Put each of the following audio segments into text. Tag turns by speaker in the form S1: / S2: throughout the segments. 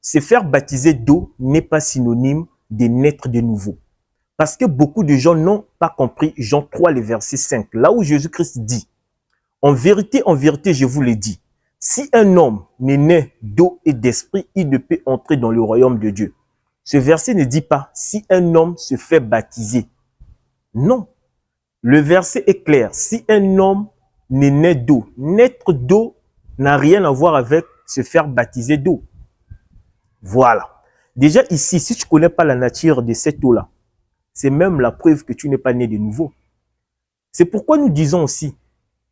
S1: se faire baptiser d'eau n'est pas synonyme de naître de nouveau. Parce que beaucoup de gens n'ont pas compris Jean 3, le verset 5, là où Jésus-Christ dit, en vérité, je vous le dis, si un homme n'est né d'eau et d'esprit, il ne peut entrer dans le royaume de Dieu. Ce verset ne dit pas si un homme se fait baptiser. Non. Le verset est clair. Si un homme n'est né d'eau, naître d'eau n'a rien à voir avec se faire baptiser d'eau. Voilà. Déjà ici, si tu ne connais pas la nature de cette eau-là, c'est même la preuve que tu n'es pas né de nouveau. C'est pourquoi nous disons aussi,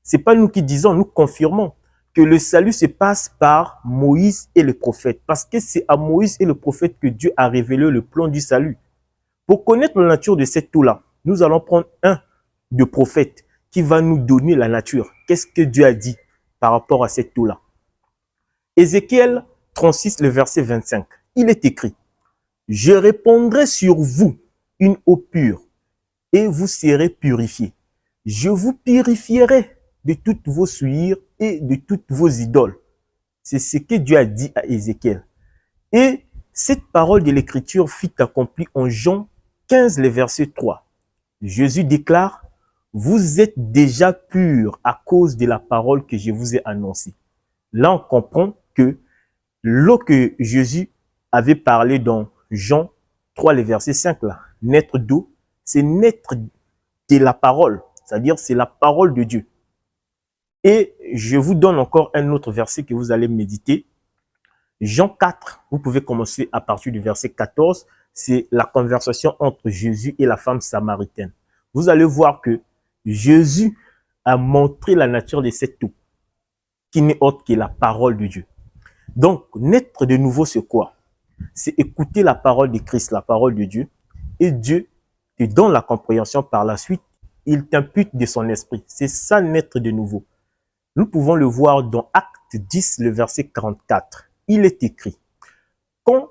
S1: ce n'est pas nous qui disons, nous confirmons que le salut se passe par Moïse et le prophète. Parce que c'est à Moïse et le prophète que Dieu a révélé le plan du salut. Pour connaître la nature de cette eau-là, nous allons prendre un de prophète qui va nous donner la nature. Qu'est-ce que Dieu a dit par rapport à cette eau-là? Ézéchiel 36, le verset 25. Il est écrit, « Je répandrai sur vous une eau pure et vous serez purifiés. Je vous purifierai de toutes vos souillures et de toutes vos idoles. » C'est ce que Dieu a dit à Ézéchiel. Et cette parole de l'Écriture fut accomplie en Jean 15, le verset 3. Jésus déclare, « Vous êtes déjà purs à cause de la parole que je vous ai annoncée. » Là, on comprend que l'eau que Jésus avait parlé dans Jean 3, le verset 5, là, naître d'eau, c'est naître de la parole, c'est-à-dire c'est la parole de Dieu. Et je vous donne encore un autre verset que vous allez méditer. Jean 4, vous pouvez commencer à partir du verset 14, c'est la conversation entre Jésus et la femme samaritaine. Vous allez voir que Jésus a montré la nature de cette eau, qui n'est autre que la parole de Dieu. Donc, naître de nouveau, c'est quoi? C'est écouter la parole de Christ, la parole de Dieu, et Dieu te donne la compréhension par la suite, il t'impute de son esprit. C'est ça, naître de nouveau. Nous pouvons le voir dans Acte 10, le verset 44. Il est écrit, « Quand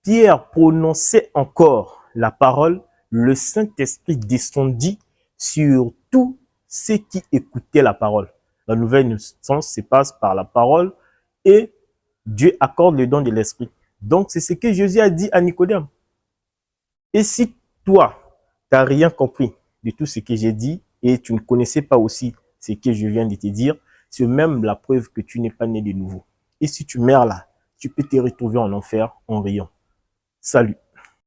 S1: Pierre prononçait encore la parole, le Saint-Esprit descendit sur tous ceux qui écoutaient la parole. » La nouvelle naissance se passe par la parole et Dieu accorde le don de l'Esprit. Donc, c'est ce que Jésus a dit à Nicodème. Et si toi, tu n'as rien compris de tout ce que j'ai dit et tu ne connaissais pas aussi ce que je viens de te dire, c'est même la preuve que tu n'es pas né de nouveau. Et si tu meurs là, tu peux te retrouver en enfer en riant. Salut.